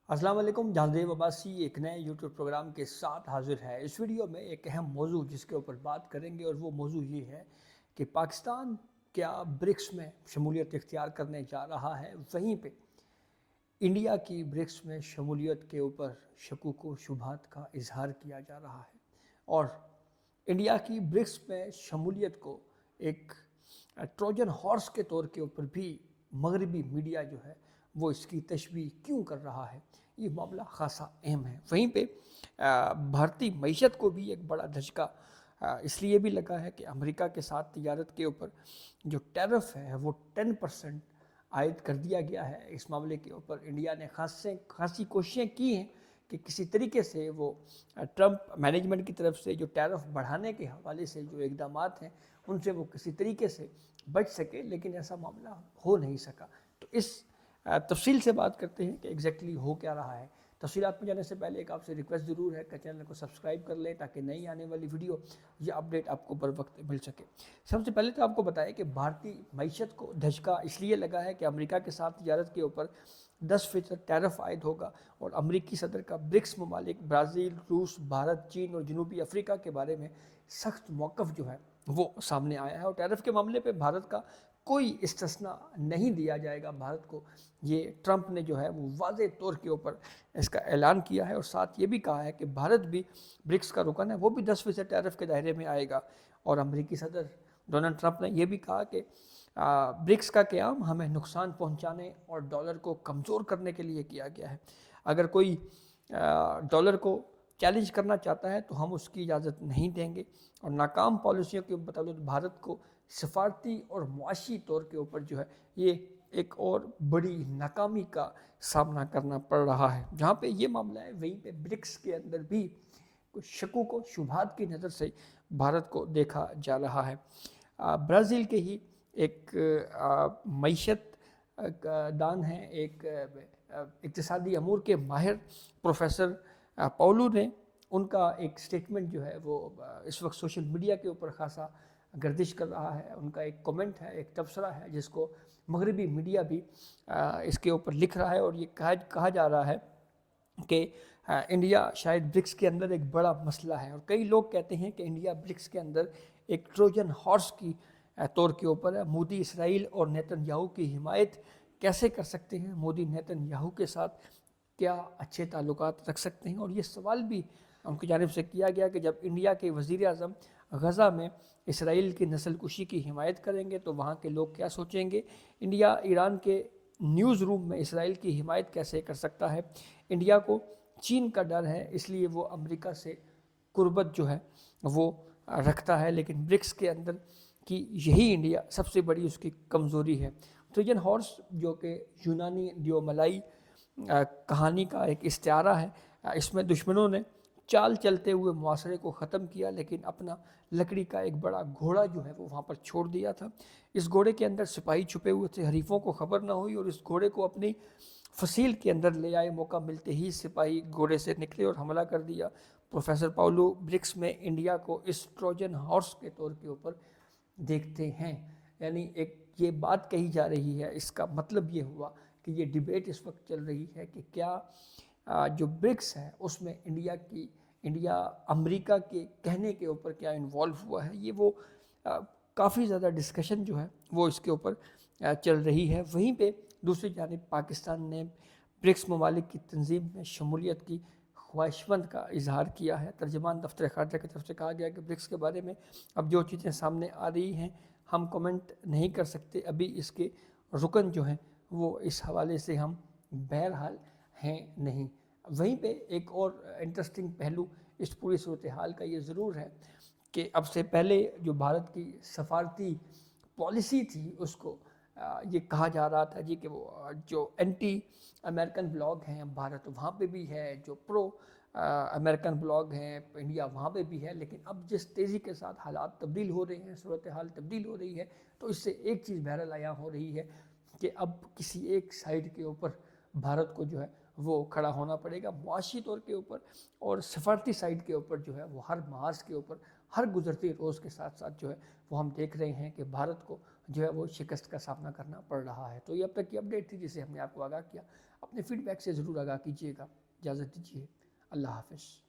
अस्सलाम वालेकुम। जहांदेव अब्बासी एक नए यूट्यूब प्रोग्राम के साथ हाजिर है। इस वीडियो में एक अहम मौजू जिसके ऊपर बात करेंगे और वो मौजू ये है कि पाकिस्तान क्या ब्रिक्स में शमूलियत इख्तियार करने जा रहा है। वहीं पे इंडिया की ब्रिक्स में शमूलियत के ऊपर शकूक व शुबहात का इजहार किया जा रहा है और इंडिया की ब्रिक्स में शमूलियत को एक ट्रोजन हॉर्स के तौर के ऊपर भी मगरबी मीडिया जो है वो इसकी तशबीह क्यों कर रहा है। ये मामला खासा अहम है। वहीं पे भारतीय मईशत को भी एक बड़ा धचका इसलिए भी लगा है कि अमेरिका के साथ तिजारत के ऊपर जो टैरिफ है वो 10% आयद कर दिया गया है। इस मामले के ऊपर इंडिया ने खासी कोशिशें की हैं कि किसी तरीके से वो ट्रंप मैनेजमेंट की तरफ से जो टैरिफ बढ़ाने के हवाले से जो इकदामात हैं उनसे वो किसी तरीके से बच सके, लेकिन ऐसा मामला हो नहीं सका। तो इस तफसील से बात करते हैं कि एग्जैक्टली हो क्या रहा है। तफसीलात में जाने से पहले एक आपसे रिक्वेस्ट ज़रूर है कि चैनल को सब्सक्राइब कर लें ताकि नई आने वाली वीडियो या अपडेट आपको बर वक्त मिल सके। सबसे पहले तो आपको बताएं कि भारतीय मईशत को धचका इसलिए लगा है कि अमेरिका के साथ तिजारत के ऊपर 10% टैरिफ आयद होगा और अमरीकी सदर का ब्रिक्स ममालिक ब्राज़ील, रूस, भारत, चीन और जनूबी अफ्रीका के बारे में सख्त मौक़िफ़ जो है वो सामने आया है और टैरिफ के मामले पे भारत का कोई इस्तिस्ना नहीं दिया जाएगा। भारत को ये ट्रंप ने जो है वो वाज़े तौर के ऊपर इसका ऐलान किया है और साथ ये भी कहा है कि भारत भी ब्रिक्स का रुकन है वो भी 10% टैरिफ के दायरे में आएगा। और अमेरिकी सदर डोनाल्ड ट्रंप ने यह भी कहा कि ब्रिक्स का क़याम हमें नुकसान पहुंचाने और डॉलर को कमज़ोर करने के लिए किया गया है। अगर कोई डॉलर को चैलेंज करना चाहता है तो हम उसकी इजाज़त नहीं देंगे और नाकाम पॉलिसियों के बदौलत भारत को सफारती और मुआशी तौर के ऊपर जो है ये एक और बड़ी नाकामी का सामना करना पड़ रहा है। जहाँ पे ये मामला है वहीं पे ब्रिक्स के अंदर भी कुछ शकूक व शुबहात की नज़र से भारत को देखा जा रहा है। ब्राज़ील के ही एक मईशत दान है, एक इक्तिसादी अमूर के माहिर प्रोफेसर पाउलू ने उनका एक स्टेटमेंट जो है वो इस वक्त सोशल मीडिया के ऊपर खासा गर्दिश कर रहा है। उनका एक कमेंट है, एक तबसरा है जिसको मगरबी मीडिया भी इसके ऊपर लिख रहा है और ये कहा जा रहा है कि इंडिया शायद ब्रिक्स के अंदर एक बड़ा मसला है और कई लोग कहते हैं कि इंडिया ब्रिक्स के अंदर एक ट्रोजन हॉर्स की तौर के ऊपर है। मोदी इसराइल और नेतन्याहू की हिमायत कैसे कर सकते हैं, मोदी नेतन्याहू के साथ क्या अच्छे ताल्लुकात रख सकते हैं। और ये सवाल भी उनकी जानिब से किया गया कि जब इंडिया के वज़ीर आज़म गज़ा में इसराइल की नस्ल कुशी की हिमायत करेंगे तो वहाँ के लोग क्या सोचेंगे। इंडिया ईरान के न्यूज़ रूम में इसराइल की हिमायत कैसे कर सकता है। इंडिया को चीन का डर है इसलिए वो अमेरिका से कुर्बत जो है वो रखता है, लेकिन ब्रिक्स के अंदर की यही इंडिया सबसे बड़ी उसकी कमज़ोरी है। ट्रोजन हॉर्स जो कि यूनानी दियोमलाई कहानी का एक इस्तिआरा है। इसमें दुश्मनों ने चाल चलते हुए मुआसरे को ख़त्म किया लेकिन अपना लकड़ी का एक बड़ा घोड़ा जो है वो वहाँ पर छोड़ दिया था। इस घोड़े के अंदर सिपाही छुपे हुए थे, हरीफों को ख़बर ना हुई और इस घोड़े को अपनी फसील के अंदर ले आए। मौका मिलते ही सिपाही घोड़े से निकले और हमला कर दिया। प्रोफेसर पाउलो ब्रिक्स में इंडिया को इस ट्रोजन हॉर्स के तौर के ऊपर देखते हैं। यानी एक ये बात कही जा रही है, इसका मतलब ये हुआ कि ये डिबेट इस वक्त चल रही है कि क्या जो ब्रिक्स है उसमें इंडिया अमेरिका के कहने के ऊपर क्या इन्वॉल्व हुआ है। ये वो काफ़ी ज़्यादा डिस्कशन जो है वो इसके ऊपर चल रही है। वहीं पे दूसरी जानिब पाकिस्तान ने ब्रिक्स ममालिक की तंजीम में शमूलियत की ख्वाहिशमंद का इजहार किया है। तर्जमान दफ्तर ख़ारजा की तरफ से कहा गया कि ब्रिक्स के बारे में अब जो चीज़ें सामने आ रही हैं हम कमेंट नहीं कर सकते, अभी इसके रुकन जो हैं वो इस हवाले से हम बहरहाल हैं नहीं। वहीं पे एक और इंटरेस्टिंग पहलू इस पूरी सूरत हाल का ये ज़रूर है कि अब से पहले जो भारत की सफारती पॉलिसी थी उसको ये कहा जा रहा था जी कि वो जो एंटी अमेरिकन ब्लॉग हैं भारत वहाँ पे भी है, जो प्रो अमेरिकन ब्लॉग हैं इंडिया वहाँ पे भी है। लेकिन अब जिस तेज़ी के साथ हालात तब्दील हो रहे हैं, सूरत हाल तब्दील हो रही है, तो इससे एक चीज़ बहरहाल आया हो रही है कि अब किसी एक साइड के ऊपर भारत को जो है वो खड़ा होना पड़ेगा मुआशी तौर के ऊपर और सफारती साइड के ऊपर जो है वो हर महाज के ऊपर हर गुजरती रोज़ के साथ साथ जो है वो हम देख रहे हैं कि भारत को जो है वो शिकस्त का सामना करना पड़ रहा है। तो ये अब तक की अपडेट थी जिसे हमने आपको आगाह किया। اپنے فیڈ بیک سے ضرور آگاہ کیجیے گا۔ اجازت دیجیے، اللہ حافظ۔